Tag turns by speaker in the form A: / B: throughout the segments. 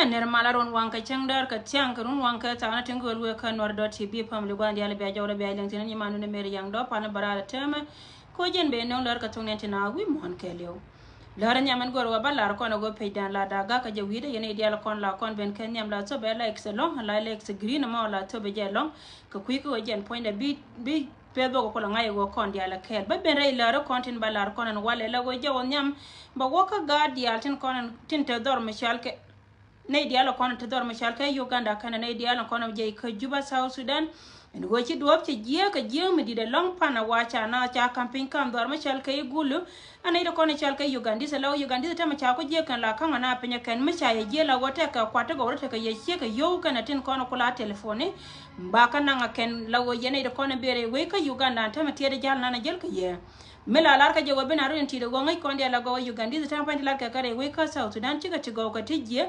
A: ner malaron wanka changdar ka tiang ka run wanka ta na tingol we kan war dot tv family gwan dia le be jawle be leng tin ni manu ne mer yang do pa na barala tema ko jen be no lar ka tong nenti na wi mon ke lew lar nyaman gor wa balar ko na go pe dan la daga ka je wi de yene dia la kon ben ken nyam la to be la excellent la lex green ma la to be jelong ka ku ko jen point de bi pedo ko la ngai go kon dia la kel ba ben re lar kontin balar kon an wale la go je won nyam ba wo ka ga dia tin kon tin te dor mishal ke nay diala kono to dor mashal kay Uganda kana nay diala kono je ka Juba South Sudan en go ci duop ci je ka je mi di de long pana wacha na cha camping kam dor mashal kay gulu anay de kono chal kay Uganda se law Uganda ta ma cha ko je kan la kan na penya kan ma cha je la wote ka kwata go rote ka ye che ka yo kana tin kono kula telefone ba kana nga ken lawo yene de kono bere we ka Uganda ta ma tiede jal na jel ka ye mela lar ka je go bena ru ti de go ngai kon dia la go Uganda ta pa la ka kare we ka South Sudan ci ka ti go ka ti je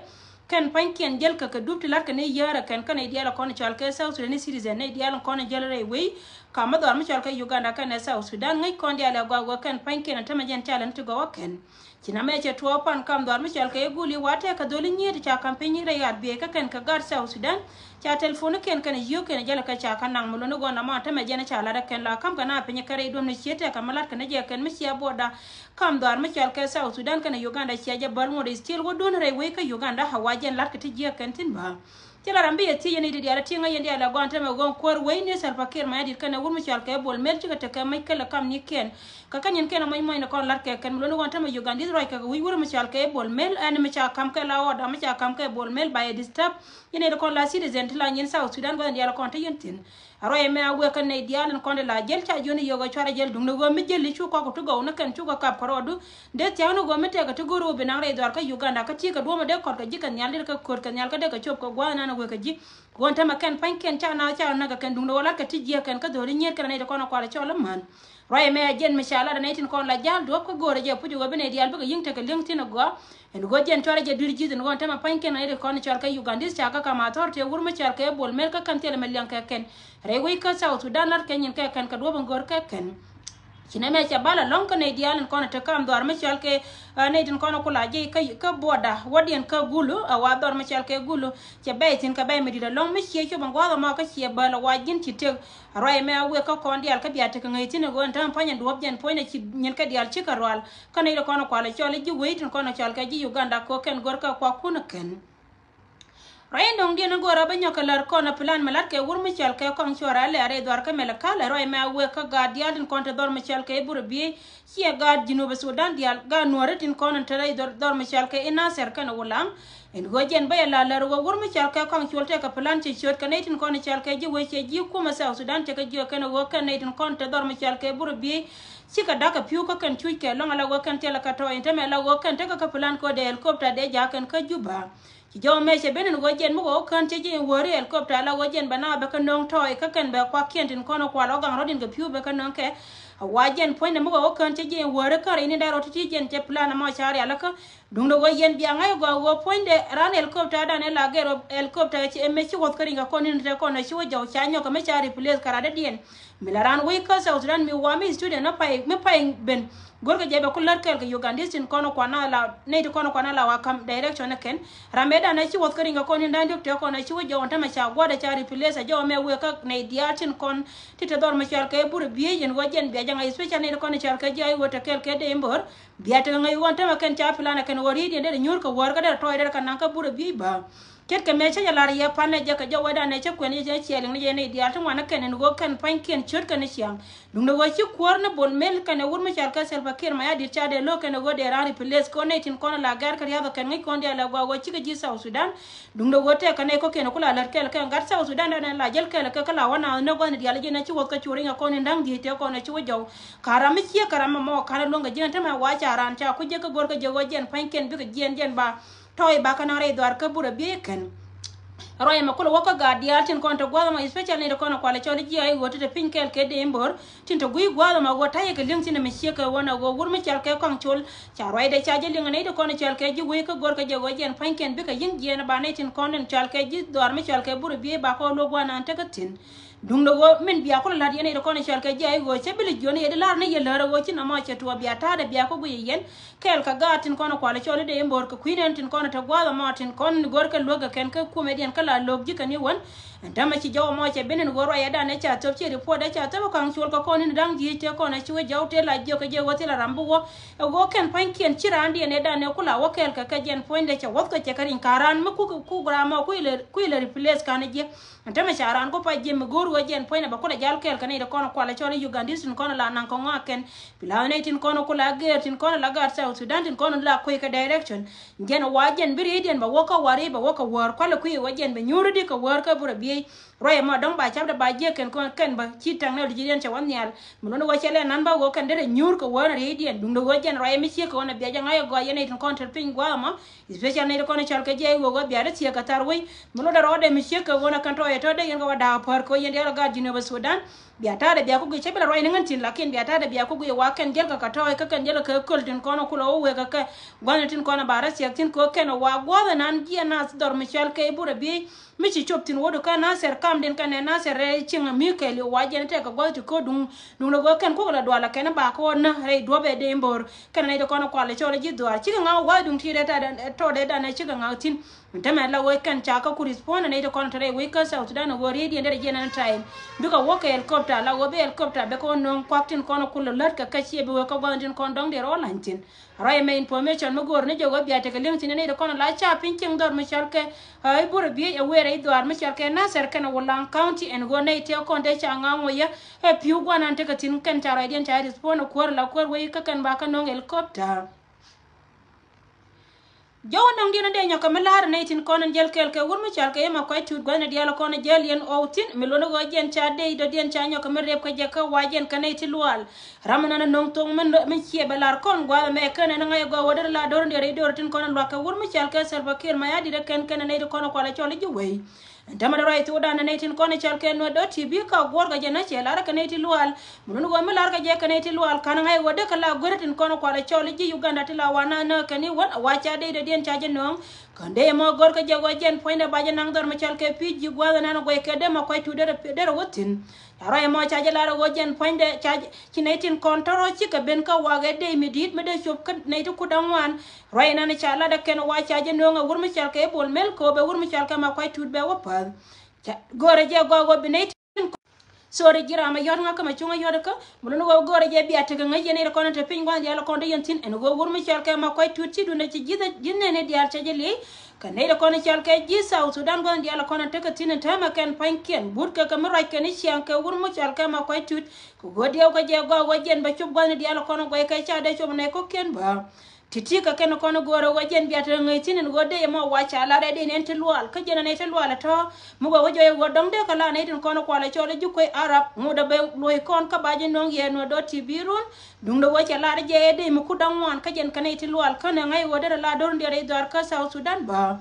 A: kan panken gel ka dubti lar ka ne yara kan kana diala kono chal ka South Sudan citizen ne diala kono gel re we ka ma dor ma chal ka Uganda kan South Sudan ngai kon diala go kan panken ta ma jen talan to go kan kina me che to pan kam dor ma chal ka guli wate ka doli nyir cha campaign re yar be ka kan ka gar South Sudan cha telephone ken kan yo ken jala ka cha kan nang mulo no go na ma ta ma jen cha la kan la kam kana pe kare dom ne chete ka malat kan je kan mi sia boda kam dor ma chal ka South Sudan kan Uganda sia ja bal mo de still go don re we ka Uganda hawajen lat ka ti je kan tin ba tela rambi ya tiye ni di ala tinga yendi ala gonta me gon kor wayne sal fakir ma yadi kana wurmu chal ka bol mel tiga ka may kala kam ni ken ka kanyen ken moy moy na kon lar ka ken lo gonta me Uganda roy ka wi wurmu chal ka bol mel an me cha kam ka la oda me cha kam ka bol mel by disturb yene de kon la citizen tla nyen South Sudan go ndi ala kon ta yentin aroy me awe kan ne dialan kon de la jel cha joni yogo chara jel dum no go me jeli chu ko to go na kan chu ko kap karodu de tiya no go me te ka to goro be na re dor ka Uganda ka ti ka do mo de kon ka jikan nyal ka kor ka nyal ka de ka chop ko gwana na go ka ji gonta ma kan panken cha na ka kan dum no wala ka ti je kan ka do ri nyer kan ne de kon ko la chola man roy me jen mishala da netin kon la jal do ko gore je puju go be ne dial be ka yingta ka lengtin go en go jen chora je dirji den gonta ma panken ne de kon chal ka Uganda cha ka ma tor te wur ma chal ka bol mel ka kan tele mel yang ka ken rewi ka South Sudan lar kenyen ka kan ka do ban gor ka ken kina me cha bala long ka ne dialen kono te kam dor me chal ke ne din kono kula je ka boda wadien ka gulu wa dor me chal ke gulu che be tin ka be me dida long me che cho ban gwa ma ka che bala wajin ti te roy me awe ka kon dial ka biate ka ngai tin go ntam panyen do objen poine chi nyen ka dial chi ka rwal ka ne kono kwala chole ji weitin kono chal ka ji Uganda ko ken gor ka kwa kuna ken roy ndong dien go ra banyo ka lar kono plan malat ke wur me chal ke kon chora le are dor ka mel ka le roy me awe ka ga dial din kon te dor me chal ke bur bi chi ga jinu be Sudan dial ga noretin kono tere dor me chal ke ina ser kan wulang en go jen ba la lar go wur me chal ke kon cholte ka plan chi chot ka netin kono chal ke ji we che ji kuma South Sudan te ka ji ka no go ka netin kon te dor me chal ke bur bi chi ka daka piu ka kan chui ke long la go kan te la ka to ente me la go kan te ka plan ko de helicopter de ja kan ka Juba jo me che benen go jen mo go kan te je wori helicopter la go jen bana ba kan nong toy ka kan ba kwa kientin kono kwa lo gang rodin ga piu ba kan nong ke wajen point mo go kan te je wori ka ni da roti jen te plan ma chari ala ka dung do go yen bi anga go point de ran helicopter da ne la gero helicopter che me chi wot kari ga konin te kono chi wo jo chanyo ka me chari place kara de dien milaran we ka South Sudan mi wa mi student na pai me pai ben gorga jebe kullar kel ka Uganda sin kono kwana la ne kono kwana la wa kam direction ken rameda na chi wot kari ga konin dan dokte kono chi wo jo ntama cha goda chari place jo me we ka ne diatin kon tite dor ma chal ka bur biye yen wajen biya janga special ne kono chal ka jay wota kel ke de mbor biya ta ngai wonta ma ken cha plana ken wori de nyur ka war ga de toy de kan ka bur biye ba ket ke mecha ya lar ya panne je ka jo wada ne che kwen je cheling ne ne dia tan wana ken go kan panken chot kan siang dum no wachi kwor na bon mel kan wur ma chal ka sel fakir ma ya dir cha de lo kan go de rari place ko ne tin kono la gar ka ya kan ngi kon dia la go wachi ka ji South Sudan dum no wote kan ne ko ken kula lar kel kan gar South Sudan na la jel kel ka la wana ne go ne dia le ne chi wo ka churi nga kon ndang di te ko na chi wo jo karami chi karama mo kan lo nga jin ta ma wa cha ran cha ku je ka gor ka je go jen panken bi ka jen ba toy ba kana re dwar ka bura bi ken roy ma kula waka ga diatin kon to gwada ma especially ne kono kwale choli ji ay wote te pinkel ke de mbor tinto gui gwada ma wota ye ke lingti ne mesiye ka wona go wurmi chal ke kon chol cha roy de cha je linga ne de kono chal ke ji we ka gor ka je go jen panken bi ka yin je na ba ne tin konen chal ke ji dwar mi chal ke bura bi ba ko lo gwana ante ka tin dung do go men biya ko la yene ko ne shalka jay go che bili joni e lar ne ye lar go ci na ma che to biya ta de biya ko gu yen kel ka gatin kono kwala chole de mbor ko kwinen tin kono ta gwada martin kon gor ka loga ken ka comedian kala log ji kan yewon ndama ci jaw mo che benen goro ya da ne cha top ci report da cha top kan chol ka kon ni dang ji te kono ci we jaw te la jo ka je wote la rambu go go ken pan kien ci randi ne da ne kula wo kel ka jen point de cha wo ko che karin karan ma ku grama ku ile replace kan je ndama cha ran ko pa je me gor wo jen point ba ko da jal kel kan ne kono kwala chole ugandis tin kono la nan ko ngaken pilane tin kono kula ger tin kono la gar sa Sudan tin kono la ko ka direction ngen wajen biri den ba woka wari ba woka war kwala ku wajen be nyurudi ka war ka bura bi roye ma dong ba chabda ba je ken ba chitang na lijen cha wan nyal muno wa chele nan ba go kan dere nyur ko wona redian dung do wajen roye mi che ko na biya janga go yene tin kon ping gwa ma special ne ko ne chal ka je go biya re che ka tarwi muno da rode mi che ko wona kan to e to de yen go da par ko yen ya ga jine ba Sudan biya ta da biya ko ge chebela roye ngan tin lakin biya ta da biya ko ge wa kan gel ka to ka kan gel ka kol tin kono kulo we ka gwana tin kono ba ra che tin ko ken wa gwa nan gi na dor mi chal ka bura bi mi ci chop tin wodo ka na ser kam den kan na ser re chinga mi ke li wa jen te ka go to ko dung no go kan ko la dwala ken ba ko na re do be de mbor kan ne de kono kwale chole ji dwar ci nga wa dung ti de ta to de da na ci nga tin ntama la we kan cha ka ku respond ne de kono tare we ka South Sudan go ready and de na time duka wo ka helicopter la wo be helicopter be ko non kwaktin kono kulo lat ka kachi be we ko bandin kon dong de ro lantin ray me information mo gor ne jogo biya te ka ling tin ne de kono la cha pinking dor mi shalke ay bur bi e were idwar mi shalke na ser kana Wulang County en go ne te ko de cha nga ngoya e piu gwa nan te ka tin kan cha radio cha respond ko la ko we ka kan ba ka non helicopter Jawan nang dina de nyaka melar ne tin kono jel kel ke wurmu chal ke ma koy tut gona diala kono jel yen outin melono go jen cha de do den cha nyaka merep ka je ka wajen kanay ti lual ramana nong tong men che belar kon gwa me kana na ngay go wodar la dor ndere dor tin kono lo ka wurmu chal ke Salva Kiir ma yadi de ken ne de kono ko la chole ji wey ndama da right oda na netin kono chal ke no do ti bi ka gor ga je na che lar ka ne ti lual melono go melar ka je ka ne ti lual kana ngay wode ka la goratin kono ko la chole ji Uganda ti la wana na kani wa cha de den cha je nong kande mo gor ka jago jen poinda baje nang dor ma chal ke piji gwada na go ke de ma koy tu de wotin yaro mo cha je la go jen poinda cha kinetin kontoro chi ka ben ka wage de midit me de chop ka ne to kudangwan roy na ne cha la da ken wa cha je no nga wur ma chal ke bol mel ko be wur ma chal ka ma koy tu be wopal gore je go be sore gira ma yor nga kama chunga yor ka muno go gore je biya te nga yene ko na te pin gwan ya la ko de yentin en go wur mi chal ka ma koy tuti du na ci jida jinne ne dial cha jeli ka ne ko na chal ka ji South Sudan gwan ya la ko na te ka tin ta ma kan panken bur ka ma ra ka ni chian ka wur mi chal ka ma koy tut ko go dio ka je go jen ba chub gwan ya la ko na go ka cha de chub ne ko ken ba titi ka ken kono goro wajen biata ngai tinin gode mo wacha la de den lual ka jena ne lual to mu go wajo go dong de kala ne tin kono kwala chole jukoi arab mu da be loy kon ka baje nong ye no do tibirun dung do wacha la de de mu ku dangwan ka jen kanai lual kana ngai wode la dor ndere dar ka South Sudan ba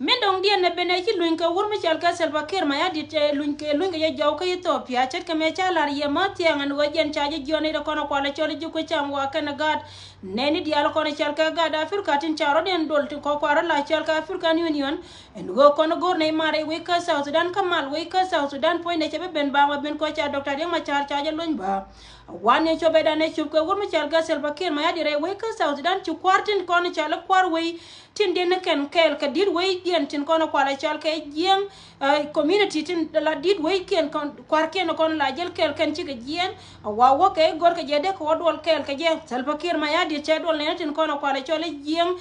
A: Mendong dia na bene ki luin ka wurma chal ka Salva Kiir ma ya dit luin ke ya jaw ka Ethiopia chat ka me chala ya ma tiang an wajen chaje joni da kono kwala chole juko cham wa kana gad neni dia la kono chal ka gad Afrika tin charo den dol tin ko kwara la chal ka African Union en go kono gor ne mare we ka South Sudan kamal we ka South Sudan point ne chebe ben ba ma ben ko cha Dr. Yang ma char chaje luin ba wane chobe da ne chup ka wurma chal ka Salva Kiir ma ya dire we ka South Sudan chu kwartin kono chala kwar we tin den ken kel ka dir we dien tin kono kwala chal ke jien community tin la did we ken kwar ken kono la jel kel ken chi ke jien wa wo ke gor ke jede ko dol kel ke je Salva Kiir ma ya di che dol ne tin kono kwala chole jien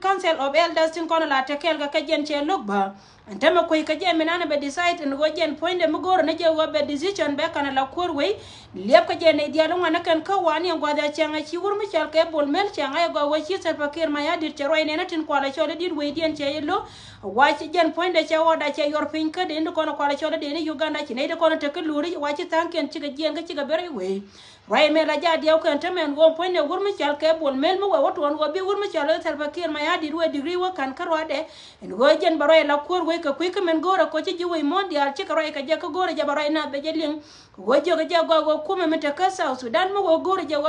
A: council of elders tin kono la te kel ka jen che lugba antama koy ka je menana be decide en go jen point de mugor ne je go be decision be kana la korwe lep ka je ne dialo ngana kan ka wani ngo da changa chi wur mi chal ke bol mel changa go wo chi Salva Kiir ma ya dir che roy ne tin kwala chole dir we dien che yelo wa chi jen point de che wo da che yor pin ka de ndo kono kwala chole de ne Uganda chi ne de kono te ke luri wa chi tanken chi ga jen ga chi ga bere we ray me la ja diaw kan tamen go point de wur mi chal ke bol mel mo wo to go bi wur mi chal Salva Kiir ma ya dir we degree wo kan karwa de en go jen baroy la korwe ka kuika men gora ko ci jiwe mondial ci karoy ka je ka gora ja baroy na be jelin go joga ja go kuma meta ka South Sudan mo go gora ja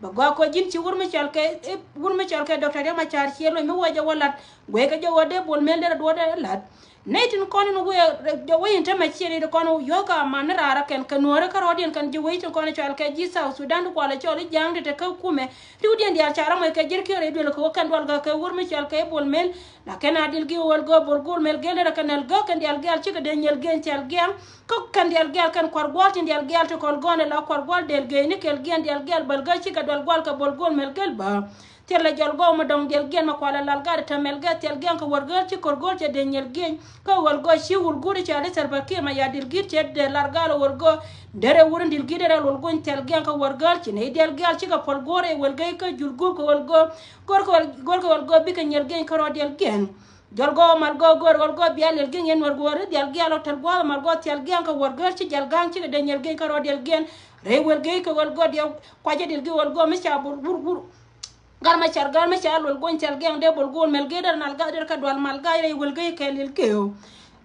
A: bagwa ko jin ci wurma chal ke Dr. Yang ma char ci lo mi waja walat go ka ja wode bol mel de do de lat netin kono no we jo we intama chiri de kono yoga manara ken kanore karodian kan jo we kono chal ke ji South Sudan ko la chole jang de ka kume riudien dia chara mo ke jir ke re de ko kan wal ga ke wur mi chal ke bol mel la ken adil gi wal go bol gol mel gele kan el go kan dial gal ci ke de nyel gen chal gem ko kan dial gal kan kwar gol tin dial gal to kol gone la kwar gol del ge ni kel gen dial gal bal ga ci ka dal gol ka bol gol mel gel ba tella jol go ma dong del gen ma kwala lal gar ta mel ga tel gen ko wargal ci kor gol ci de nyel gen ko wal go ci wul guri ci ale serba ke ma ya dil gir ci de largal wal go dere wurin dil gidere wal go tel gen ko wargal ci ne del gal ci ka pol gore wal gay ko jul go ko wal go gor ko wal go bi ka nyel gen ko del gen jol go mal go gor wal go bial gen yen war gore del gal tel go mal go tel gen ko wargal ci jal gang ci de nyel gen ko del gen re wal gay ko wal go dia kwaje dil gi wal go mi cha bur garma char wal gon chal gen de bol gon mel gedar nal gader ka dwal mal gayre wal gay kelil keo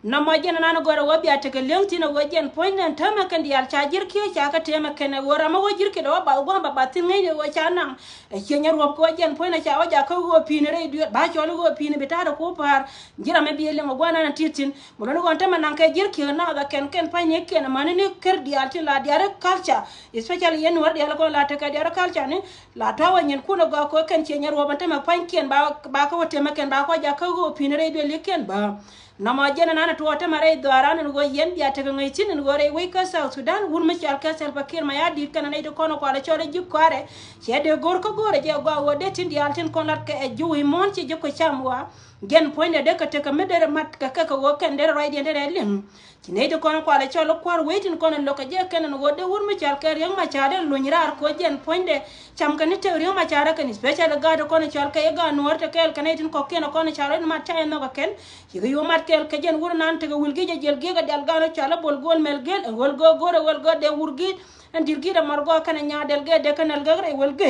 A: na ma jena nana gore wabi ateke lengti na wajen point nan tama kan dial chajir ke chaka tema ken wora ma wajir ke do ba gon ba batin ngai wa chana e kenya ro ko wajen point na cha waja ka go pine re ba cholo go pine betara ko par jira me biele ngo gwana na titin mo no gon tama nan ke jir ke na da ken panye ken man ni ker dial ti la diare culture especially yen war dial ko la te ka diare culture ni la tawa nyen kuno go ko ken kenya ro ba tama panken ba ka wote ma ken ba ko ja ka go pine re do liken ba na ma jena nana to wata mare dwaran ngo yen biya te ngai tin ngo re we ka South Sudan wur ma chal ka sel bakir ma ya di kana ne to kono ko ala chole jukkare che de gor ko gore je go wode tin di altin kon lat ka e juwi mon ci jikko chamwa gen poinde de ka te ka medere mat ka ka wo ken de right de len ci ne to kono ko ala chole kwar wetin kono lo ka je ken ngo de wur ma chal ka yang ma chade lo nyirar ko gen poinde cham ka ne te ri ma chara ka ni special ga do kono chal ka e ga no te kel ka ne tin ko ken kono chara ma cha no ka ken ci yo mat kel ka jen wur nan te ga wulgi je jel ge ga dal gano chala bol gol mel gel wol go gore wol go de wurgi andir gi da margo kana nya del ge de kana ga re wol ge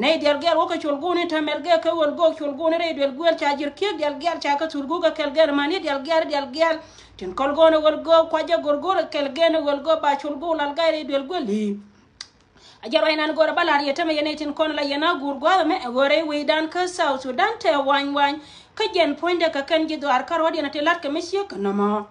A: ne del ge wo ka chol go ni ta mel ge ka wol go chol go ni re del gol cha jir ke del ge cha ka tur go ga kel ge mani del ge tin kol go no wol go kwa je gor gor kel ge no wol go ba chol go lal ga re del gol li ajaro ina ngora balar yetama yenetin kon la yana gurgo me gore we dan ka South Sudan te wan kajen poinde ka kanji do ar karodi na telat ka mesie kanama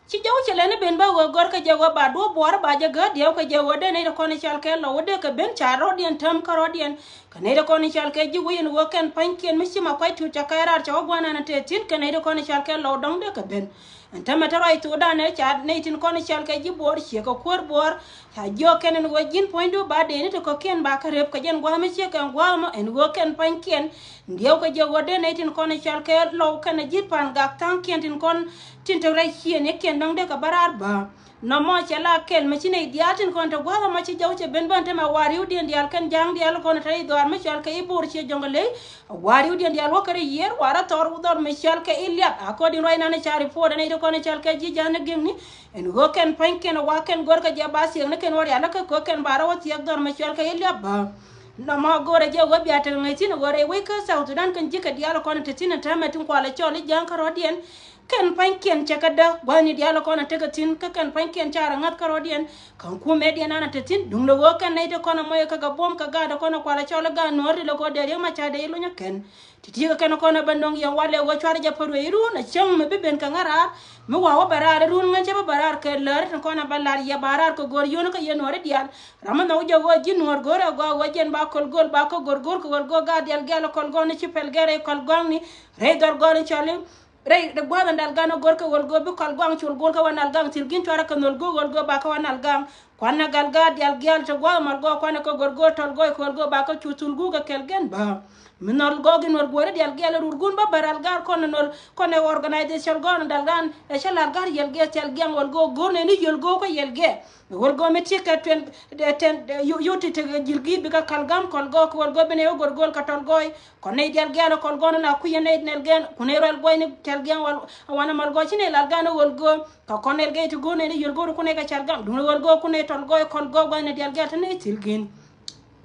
A: ci jaw ci lene ben ba gor ka jago ba do bor ba jaga dio ka jago de ne ko ni chal ke lo de ka ben cha rodien tam karodien ka ne ko ni chal ke ji wen wo kan pankien mesie ma kwai tu ta kairar cha gwana na te tin ka ne ko ni chal ke lo dong de ka ben antama tarai to da ne cha ne tin ko ni chal ke ji bor che ko kor bor ha jo kenen wo jin pointo ba de ne to ko ken ba ka rep ka jen gwa mesie ka gwa mo en wo ken pankien ndio ko jago de ne tin ko ni chal ke lo kana ji pan ga tan ken tin kon tin to rai hien e ken dong de ka barar ba no mo chala kel ma chine diatin kon to gwa ma chi jaw che ben ban te ma wari udi ndial kan jang dial kon tai do ar ma chal ke ibur che jongale wari udi ndial wo kare yer wara tor udor ma chal ke ilya akodi roi na ne chari fo de ne to kon chal ke ji jan gengni en go ken pan ken wa ken gor ka jabasi ne ken wari ala ko ken bara wati yak dor ma chal ke ilya ba no ma gore je go biata ngai tin gore we ka South Sudan kan jika dial kon te tin ta ma tin kwala choli jang karodien ken panken chakada gwani dialo kona tegatin ka ken panken chara ngat karodien kan ku median ana tetin dung lo kan naito kona moyo ka bom ka gada kona kwala chola ga nori lo ko de ma chade ilu nyaken titi ka ken kona bandong yang wale wo chara ja paru iru na chang me biben ka ngara me wa barar run ngan chaba barar ke lar tan kona balar ya barar ko gor yono ka yenore dial raman no jo go jin nor gora go wajen ba kol gol ba ko gor gor ko go ga dial gelo kol goni chipel gere kol goni re dor gor chale rey de boda dal gano gorko wol go bi kal gwang chul gol ka wanal gang til gin tora kan wol go ba ka wanal gang kwana gal ga dial gel to go mal go kwana ko gor go tol go ko go ba ka chutul gu ga kel gen ba minol go gin wol gore dial gel urgun ba baral gar kon nol kon organisation go dal gan e shalar gar yel ge tel gen wol go go ne ni yel go ko yel ge wol go metti ka ten yuti te jilgi bi ka kalgam kol go ko wol go bene yo gor gol ka tol goy kon ne dial gel kol go na ku yene nel gen ku ne rol goy ni tel gen wal wana mal go ci ne lal gan wol go ka kon ne ge to go ne yel go ku ne ka chargam dum wol go ku ne tol goy kol go ne dial gel te ne tilgin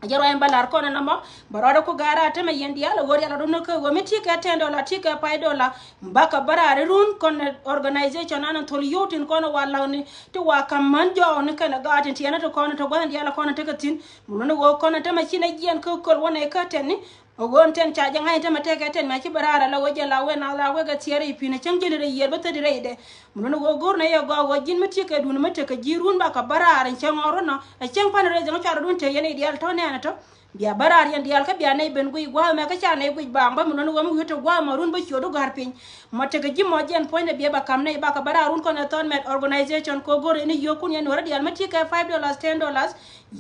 A: ajaro en balar kono namo barado ko gara tama yendi ala wori ala don ko go meti ka tendo la tika paydo la mbaka barare run kon organization anan tol yotin kono wala ni to wa kam manjo ne kana gatin tiana to kono to gwandi ala kono tekatin muno go kono tama china jian ko kol wona ka tenni ogon ten cha janga ita mate ka ten ma ci barara la waje la we na la we ga tiere ipine chang jele yer bata dire de mun no gor na yo go wajin mate ka dun mate ka jirun ba ka barara chang oro no a chang pan re janga char dun te yene dial to ne na to biya barar yan dial ka biya ne ben gui gwa me ka cha ne gui ba ba mun no go mu to gwa marun ba chodo gar pin mate ka jimo jen point biya ba kam ne ba ka bararun ko na ton met organization ko gor ni yo kun yan wara dial mate ka $5 $10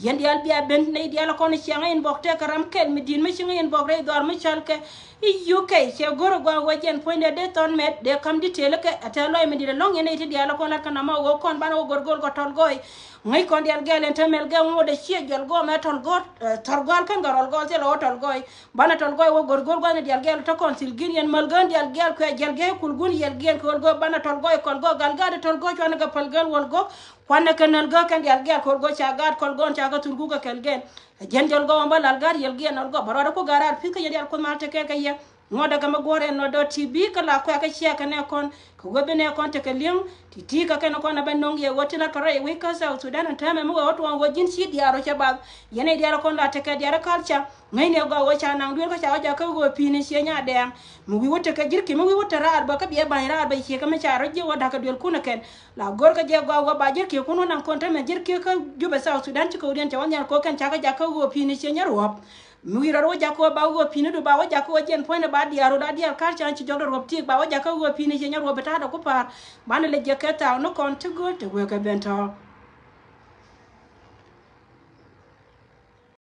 A: yen dial biya ben ne dial ko ni changa en bokte karam kel mi din mi changa en bokre dor mi chalke UK che goro gwa wajen point de ton met de kam di tele ke atelo mi di long yen iti dial ko la kana ma wo kon ban wo gor gol ko tol goy ngai kon dial gelen temel ga mo de che jol go ma tol go torgol kan garol gol te lo tol goy bana tol goy wo gor gol gwa dial gel to konsil gin yen mal gan dial gel ko gel ge kul gun yel gel ko go bana tol goy kol go gal ga de tol go chwana ga pal gel wol go kwana kanal go kan dial gel kol go cha gad kol gon cha ga turgu ga kel gen jen jol go mbal al gar yel gen go baro ko garar fi ka dial ko malte ke ka ye ngoda ga magore no do tv kala ko ka chia ka ne kon ko gobe ne kon te ka lim titi ka ken ko na ben nong ye wotina kare we ka sa Sudan tame mo wato wan wajin si diaro cha ba yene diaro kon la te ka diaro kalcha ngai ne go wo cha nang duel ka cha ja ka go pini si nya de mu wi wote ka jirki mu wi wote raar ba ka biye ban raar ba chi ka ma cha roje woda ka duel kuna ken la gor ka je go ba jirki kuno nan kon te me jirki ka jube sa Sudan ci ko den cha wan ko ken cha ka ja ka go pini si nya ro muira ro jako ba go pini do ba wa jako jen point ba diaro da dial kar chan ci jogdo rob tik ba wa jako go pini je nyaro beta da ko par ban le je keta no kon to go to go ka bento